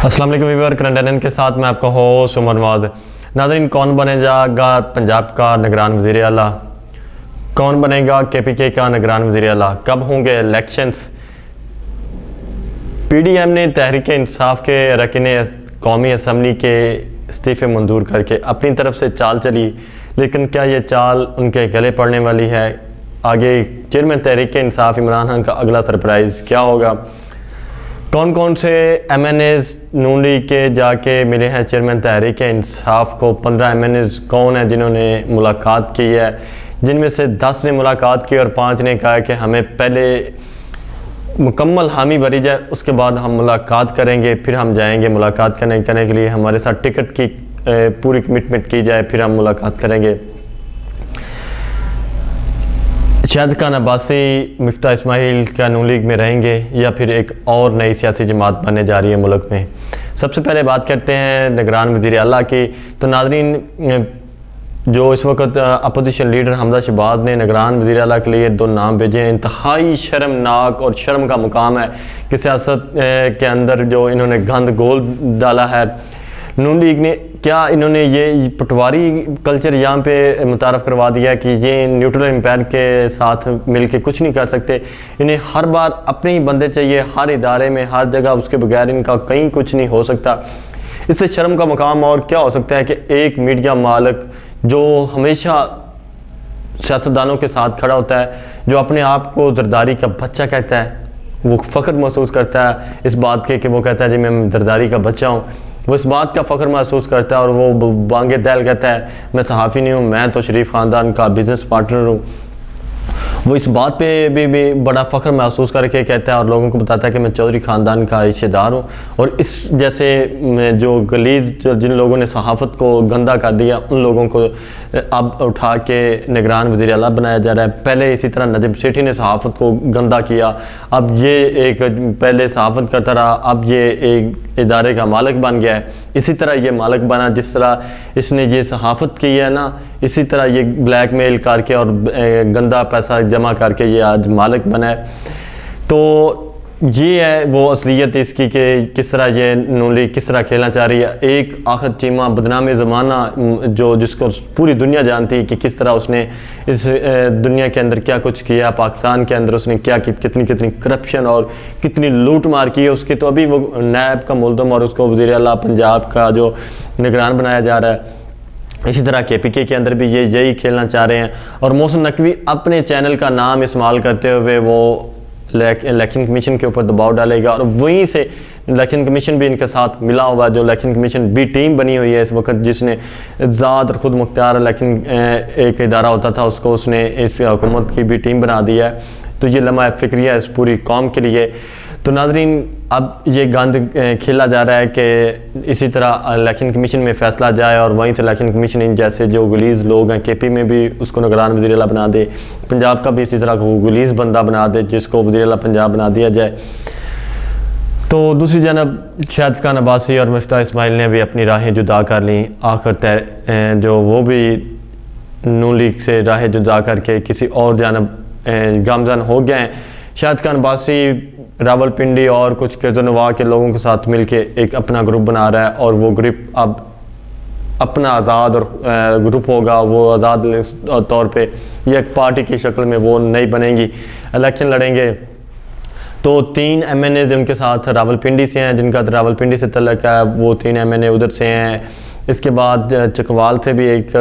अस्सलाम वालेकुम viewer, current affairs के साथ मैं आपका होस्ट उमर नवाज। नाज़रीन, कौन बनेगा पंजाब का निगरान वज़ीर आला? कौन बनेगा KPK का निगरान वज़ीर आला? कब होंगे इलेक्शंस? PDM ने तहरीक इंसाफ के अरकान कौमी असम्बली के इस्तीफ़े मंजूर करके अपनी तरफ से चाल चली, लेकिन क्या ये चाल उनके गले पड़ने वाली है? आगे चेयरमैन तहरीक इंसाफ इमरान खान का अगला सरप्राइज़ क्या होगा? कौन कौन से MNAs नून लीग के जाके मिले हैं चेयरमैन तहरीक इंसाफ को? 15 MNAs कौन है जिन्होंने मुलाकात की है, जिनमें से 10 ने मुलाकात की और 5 ने कहा कि हमें पहले मुकम्मल हामी भरी जाए, उसके बाद हम मुलाकात करेंगे, फिर हम जाएंगे मुलाकात करने के लिए, हमारे साथ टिकट की पूरी कमिटमेंट की जाए, फिर हम मुलाकात करेंगे। शाहिद खान अब्बासी मिफ्ता इस्माइल क्या नून लीग में रहेंगे या फिर एक और नई सियासी जमात बनने जा रही है मुल्क में? सबसे पहले बात करते हैं निगरान वज़ीर आला की। तो नाज़रीन, जो इस वक्त अपोजिशन लीडर हमजा शहबाज ने निगरान वज़ीर आला के लिए 2 नाम भेजे हैं। इंतहाई शर्मनाक और शर्म का मुकाम है कि सियासत के अंदर जो इन्होंने गंद घोल डाला है नून लीग ने। क्या इन्होंने ये पटवारी कल्चर यहाँ पे मुतारफ़ करवा दिया है कि ये न्यूट्रल एम्पायर के साथ मिलके कुछ नहीं कर सकते? इन्हें हर बार अपने ही बंदे चाहिए, हर इदारे में, हर जगह, उसके बगैर इनका कहीं कुछ नहीं हो सकता। इससे शर्म का मुकाम और क्या हो सकता है कि एक मीडिया मालिक जो हमेशा सियासतदानों के साथ खड़ा होता है, जो अपने आप को जरदारी का बच्चा कहता है, वो फ़ख्र महसूस करता है इस बात के कि वो कहता है जी मैं जरदारी का बच्चा हूँ, वो इस बात का फ़ख्र महसूस करता है और वो बांगे दैल कहता है मैं सहाफ़ी नहीं हूँ, मैं तो शरीफ ख़ानदान का बिज़नेस पार्टनर हूँ। वो इस बात पे भी बड़ा फ़ख्र महसूस करके कहता है और लोगों को बताता है कि मैं चौधरी ख़ानदान का हिस्सेदार हूँ। और इस जैसे जो गलीज़ जिन लोगों ने सहाफ़त को गंदा कर दिया, उन लोगों को अब उठा के निगरान वज़ीर आला बनाया जा रहा है। पहले इसी तरह नजब सेठी ने सहाफ़त को गंदा किया, अब ये एक पहले सहाफ़त करता रहा, अब ये एक इदारे का मालिक बन गया है। इसी तरह ये मालिक बना, जिस तरह इसने ये सहाफ़त की है ना, इसी तरह ये ब्लैकमेल करके और गंदा पैसा जमा करके ये आज मालिक बना है। तो ये है वो असलियत इसकी कि किस तरह ये नून लीग किस तरह खेलना चाह रही है। एक आखिर चीमा बदनाम ज़माना जो जिसको पूरी दुनिया जानती है कि किस तरह उसने इस दुनिया के अंदर क्या कुछ किया, पाकिस्तान के अंदर उसने क्या कितनी करप्शन और कितनी लूट मार की है उसकी। तो अभी वो नायब का मुल्ज़म और उसको वज़ीर आला पंजाब का जो निगरान बनाया जा रहा है। इसी तरह KPK के अंदर भी ये यही खेलना चाह रहे हैं। और मोहसिन नकवी अपने चैनल का नाम इस्तेमाल करते हुए वो इलेक्शन कमीशन के ऊपर दबाव डालेगा और वहीं से इलेक्शन कमीशन भी इनके साथ मिला हुआ, जो इलेक्शन कमीशन भी टीम बनी हुई है इस वक्त, जिसने ज़ात और ख़ुद मुख्तार इलेक्शन एक इदारा होता था उसको उसने इस हुकूमत की भी टीम बना दी है। तो ये लम्हा फ़िक्रिया इस पूरी कौम के लिए। तो नाज़रीन, अब ये गंद खेला जा रहा है कि इसी तरह इलेक्शन कमीशन में फ़ैसला जाए और वहीं से इलेक्शन कमीशन जैसे जो गलीज़ लोग हैं KP में भी उसको निगरान वज़ीर आला बना दे, पंजाब का भी इसी तरह को गलीज़ बंदा बना दे जिसको वज़ीर आला पंजाब बना दिया जाए। तो दूसरी जानब शाहिद खान अब्बासी और मिफ्ता इस्माइल ने भी अपनी राहें जुदा कर ली। आखिर तय जो वो भी नून लीग से राहें जुदा करके किसी और जानब गामज़न हो गए हैं। शाहिद खान अब्बासी रावलपिंडी और कुछ केजनवा के लोगों के साथ मिलके एक अपना ग्रुप बना रहा है और वो ग्रुप अब अपना आज़ाद और ग्रुप होगा, वो आज़ाद तौर पे ये एक पार्टी की शक्ल में वो नहीं बनेंगी, इलेक्शन लड़ेंगे। तो 3 MNA जिनके साथ रावलपिंडी से हैं, जिनका रावलपिंडी से तल्लुक़ है, वो 3 MNA उधर से हैं। इसके बाद चकवाल से भी एक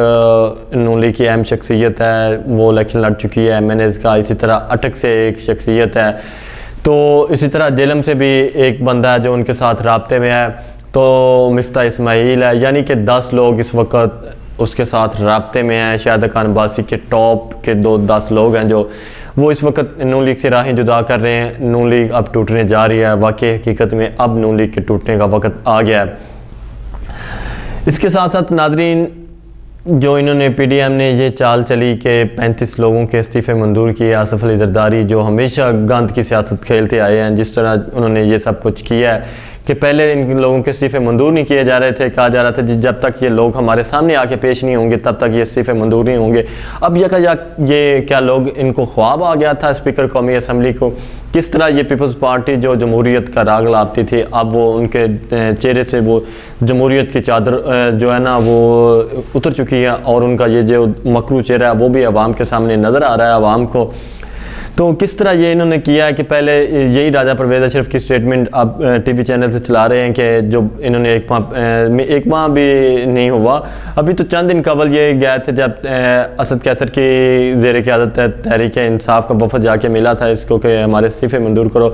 नून लीग की अहम शख्सियत है, वो इलेक्शन लड़ चुकी है MNAs का। इसी तरह अटक से एक शख्सियत है। तो इसी तरह जेलम से भी एक बंदा है जो उनके साथ राब्ते में है, तो मिफ्ता इस्माइल है। यानी कि 10 लोग इस वक्त उसके साथ राब्ते में हैं। शाहिद खान अब्बासी के टॉप के 10 लोग हैं जो वो इस वक्त नून लीग से राहें जुदा कर रहे हैं। नून लीग अब टूटने जा रही है। वाकई हकीकत में अब नून लीग के टूटने का वक्त आ गया है। इसके साथ साथ नाजरीन, जो इन्होंने PDM ने ये चाल चली कि 35 लोगों के इस्तीफ़े मंजूर किए। आसिफ अली जरदारी जो हमेशा गंद की सियासत खेलते आए हैं, जिस तरह उन्होंने ये सब कुछ किया है कि पहले इन लोगों के इस्तीफ़े मंजूर नहीं किए जा रहे थे, कहा जा रहा था जी जब तक ये लोग हमारे सामने आके पेश नहीं होंगे तब तक ये इस्तीफ़े मंजूर नहीं होंगे। अब यकायक ये क्या लोग इनको ख्वाब आ गया था स्पीकर कौमी असम्बली को? किस तरह ये पीपल्स पार्टी जो जमहूरियत का राग लापती थी, अब वो उनके चेहरे से वो जमहूरियत की चादर जो है ना वो उतर चुकी है और उनका ये जो मकरू चेहरा है वो भी आवाम के सामने नज़र आ रहा है आवाम को। तो किस तरह ये इन्होंने किया है कि पहले यही राजा परवेज़ अशरफ की स्टेटमेंट अब टीवी चैनल से चला रहे हैं कि जो इन्होंने एक माह भी नहीं हुआ, अभी तो चंद दिन कबल ये गए थे जब असद कैसर की ज़ेर क़यादत तहरीक इंसाफ का वफद जाके मिला था इसको कि हमारे इस्तीफ़े मंजूर करो,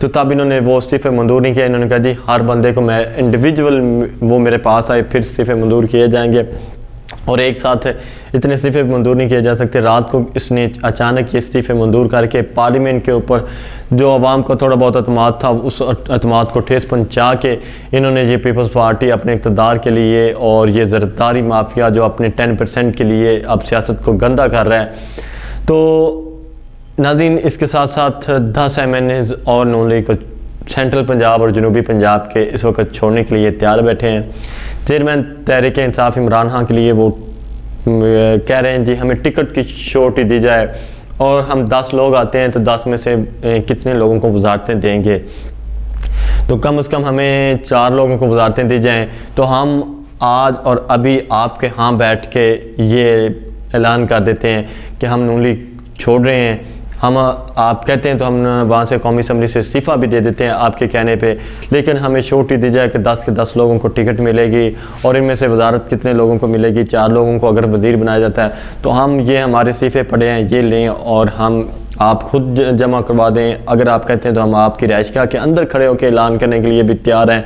तो तब इन्होंने वो इस्तीफ़े मंजूर नहीं किया। इन्होंने कहा जी हर बंदे को मैं इंडिविजुअल वो मेरे पास आए फिर इस्तीफ़े मंजूर किए जाएंगे, और एक साथ इतने इस्तीफ़े मंजूर नहीं किए जा सकते। रात को इसने अचानक ये इस्तीफ़े मंजूर करके पार्लियामेंट के ऊपर जो आवाम का थोड़ा बहुत अतमाद था उस अतमाद को ठेस पहुँचा के इन्होंने ये पीपल्स पार्टी अपने इक़्तिदार के लिए और ये ज़रदारी माफिया जो अपने 10% के लिए अब सियासत को गंदा कर रहा है। तो नाज़रीन, इसके साथ साथ 10 MNAs और नून लीग को सेंट्रल पंजाब और जनूबी पंजाब के इस वक्त छोड़ने के लिए तैयार बैठे हैं। चेयरमैन तहरीक इंसाफ इमरान खान के लिए वो कह रहे हैं जी हमें टिकट की छूट दी जाए और हम 10 लोग आते हैं तो 10 में से कितने लोगों को वजारतें देंगे, तो कम से कम हमें 4 लोगों को वजारतें दी जाएं। तो हम आज और अभी आपके यहाँ बैठ के ये ऐलान कर देते हैं कि हम नून लीग छोड़ रहे हैं। हम आप कहते हैं तो हम वहाँ से कौमी असम्बली से इस्तीफ़ा भी दे देते हैं आपके कहने पे, लेकिन हमें छूट ही दी जाए कि 10 के 10 लोगों को टिकट मिलेगी और इनमें से वजारत कितने लोगों को मिलेगी, 4 लोगों को अगर वज़ीर बनाया जाता है तो हम ये हमारे इस्तीफ़े पड़े हैं ये लें और हम आप खुद जमा करवा दें। अगर आप कहते हैं तो हम आपकी रिहाइशगाह के अंदर खड़े होकर ऐलान करने के लिए भी तैयार हैं।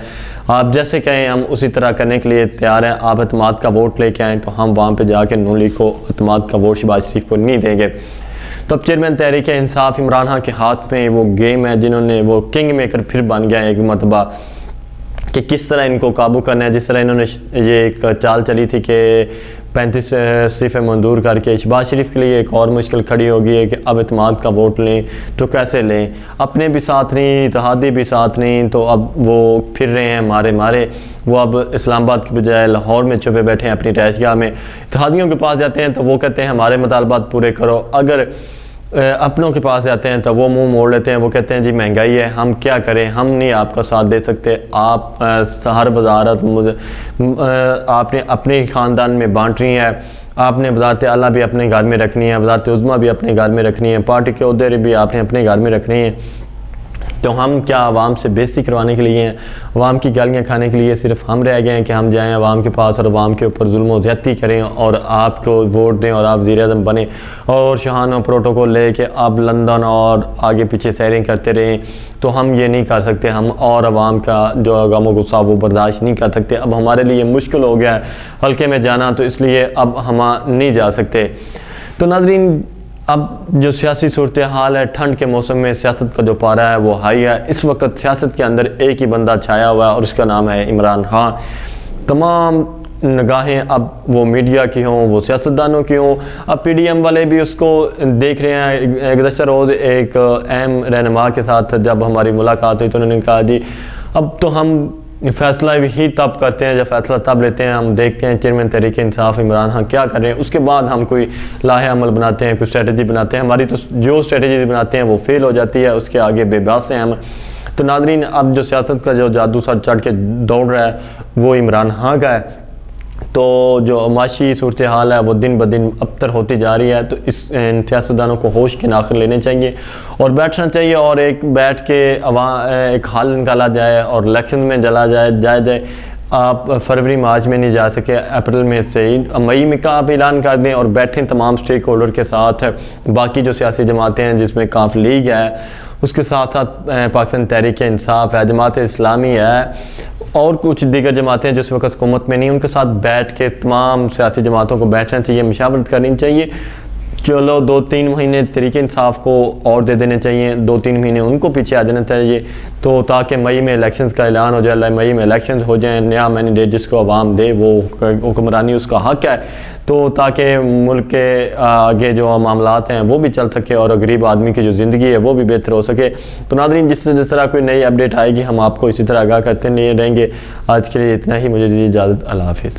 आप जैसे कहें हम उसी तरह करने के लिए तैयार हैं। आप अतमाद का वोट लेके आएँ तो हम वहाँ पर जाके नून लीग को अतमाद का वोट शहबाज शरीफ को नहीं देंगे। तो अब चेयरमैन तहरीक इंसाफ इमरान खान के हाथ में वो गेम है, जिन्होंने वो किंग मेकर फिर बन गया एक मरतबा कि किस तरह इनको काबू करना है। जिस तरह इन्होंने ये एक चाल चली थी कि 35 इस्तीफ़े मंजूर करके शहबाज शरीफ के लिए एक और मुश्किल खड़ी होगी है कि अब इत्मीनान का वोट लें तो कैसे लें, अपने भी साथ नहीं, इत्तेहादी भी साथ नहीं, तो अब वो फिर रहे हैं मारे वो अब इस्लामाबाद की बजाय लाहौर में छुपे बैठे हैं अपनी रिहाइशगाह में। इत्तेहादियों के पास जाते हैं तो वो कहते हैं हमारे मुतालबात पूरे करो, अगर अपनों के पास जाते हैं तो वो मुंह मोड़ लेते हैं, वो कहते हैं जी महंगाई है, हम क्या करें, हम नहीं आपका साथ दे सकते, आप हर वजारत आपने अपने ख़ानदान में बांट रही है, आपने वजारत आला भी अपने घर में रखनी है, वजारत उज़्मा भी अपने घर में रखनी है, पार्टी के ओहदे भी आपने अपने घर में रखनी है। तो हम क्या आवाम से बेइज्जती करवाने के लिए हैं, आवाम की गालियाँ खाने के लिए सिर्फ हम रह गए हैं कि हम जाएं आवाम के पास और आवाम के ऊपर जुल्म व ज़्यादती करें और आपको वोट दें और आप वज़ीर-ए-आज़म बने और शाहाना प्रोटोकॉल ले के आप लंदन और आगे पीछे सैरें करते रहें। तो हम ये नहीं कर सकते, हम और आवाम का जो गम व गुस्सा वो बर्दाश्त नहीं कर सकते। अब हमारे लिए मुश्किल हो गया है हल्के में जाना, तो इसलिए अब हम नहीं जा सकते। तो नाज़रीन, अब जो सियासी सूरत हाल है, ठंड के मौसम में सियासत का जो पारा है वो हाई है। इस वक्त सियासत के अंदर एक ही बंदा छाया हुआ है और उसका नाम है इमरान खान। तमाम निगाहें अब वो मीडिया की हों, वो सियासतदानों की हों, अब PDM वाले भी उसको देख रहे हैं। गुज़श्ता रोज़ एक अहम रहनुमा के साथ जब हमारी मुलाकात हुई तो उन्होंने कहा जी अब तो हम फ़ैसला ही तब करते हैं जब फ़ैसला तब लेते हैं, हम देखते हैं चेयरमैन तहरीक इंसाफ इमरान खान क्या कर रहे हैं, उसके बाद हम कोई लाहे अमल बनाते हैं, कोई स्ट्रेटजी बनाते हैं। हमारी तो जो स्ट्रेटजी बनाते हैं वो फेल हो जाती है, उसके आगे बेबस हैं हम। तो नाज़रीन, अब जो सियासत का जो जादू सर चढ़ के दौड़ रहा है वो इमरान खान का है। तो जो माशी सूरत हाल है वो दिन ब दिन अबतर होती जा रही है। तो इस सियासतदानों को होश के नाखिर लेने चाहिए और बैठना चाहिए और एक बैठ के एक हाल निकाला जाए और इलेक्शन में जाए। आप फरवरी मार्च में नहीं जा सके, अप्रैल में से ही मई में का आप ऐलान कर दें और बैठें तमाम स्टेक होल्डर के साथ, बाकी जो सियासी जमातें हैं जिसमें काफ लीग है, उसके साथ साथ पाकिस्तान तहरीक इंसाफ है, जमात इस्लामी है और कुछ दीगर जमातें जिस वक्त हुकूमत में नहीं, उनके साथ बैठ के तमाम सियासी जमातों को बैठना चाहिए, मशावरत करनी चाहिए चलो 2-3 महीने तरीके इंसाफ को और दे देने चाहिए, 2-3 महीने उनको पीछे आ जाना चाहिए, तो ताकि मई में इलेक्शंस का ऐलान हो जाए, मई में इलेक्शंस हो जाए, नया मैंडेट जिसको आवाम दे वो हुक्मरानी उसका हक है, तो ताकि मुल्क के आगे जो मामलात हैं वो भी चल सके और गरीब आदमी की जो ज़िंदगी है वो भी बेहतर हो सके। तो नाज़रीन, जिस तरह कोई नई अपडेट आएगी हम आपको इसी तरह आगाह करते नहीं रहेंगे। आज के लिए इतना ही, मुझे दीजिए इजाज़त। अल्लाह हाफ़िज़।